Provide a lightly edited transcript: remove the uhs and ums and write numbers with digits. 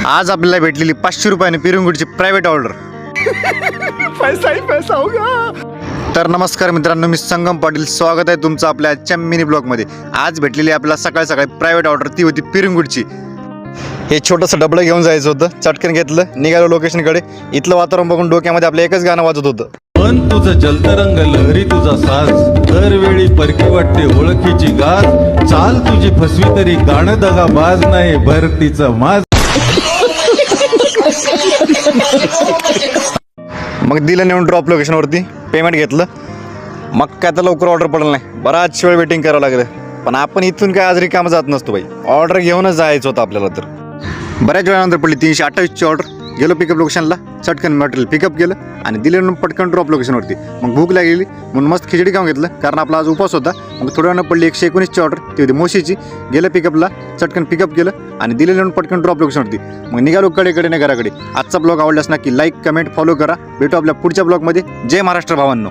आज आपल्याला भेटलेली 500 रुपयाने पिरंगुडची प्रायव्हेट ऑर्डर. पैसा ही पैसा होगा. तर नमस्कार मित्रांनो, मी संगम पाटील. स्वागत आहे तुमचं आपल्या आजच्या मिनी ब्लॉगमध्ये. आज भेटलेली आपल्याला सकाळी सकाळी प्रायव्हेट ऑर्डर, ती होती पिरंगुडची. हे छोटंसं डबडं घेऊन जायचं होतं. चटकन घेतलं, निघालो लोकेशनकडे. इथलं वातावरण बघून डोक्यामध्ये आपलं एकच गाणं वाजत होतं. पण तुझं जलतरंग लहरी तुझा साज, दरवेळी परकी वाटते ओळखीची गाज. चाल तुझी फसवी तरी गाणं दगा बाज नाही भरतीचं माज. मग दिलं नेऊन ड्रॉप लोकेशनवरती, पेमेंट घेतलं. मग काय तर लवकर ऑर्डर पडलं नाही. बराच वेळ वेटिंग करावं लागलं. पण आपण इथून काय आज रिकामं जात नसतो बाई. ऑर्डर घेऊनच जायचं होतं आपल्याला. तर बऱ्याच वेळानंतर पडली 328ची ऑर्डर. गेलो पिकअप लोकेशनला, चटकन मटेरियल पिकअप केलं आणि दिलं पटकन ड्रॉप लोकेशनवरती. मग भूक लागलेली म्हणून मस्त खिचडी खाऊन घेतलं, कारण आपला आज उपवास होता. मग थोड्या वेळानं पडली 119ची ऑर्डर, ती होती मोशीची. गेलं पिकअपला, चटकन पिकअप केलं आणि दिलेलं पटकन ड्रॉप लोकेशनवरती. मग निघालो कडेकडे घराकडे. आजचा ब्लॉग आवडल्यास नक्की लाईक, कमेंट, फॉलो करा. भेटू आपल्या पुढच्या ब्लॉगमध्ये. जय महाराष्ट्र भावांनो.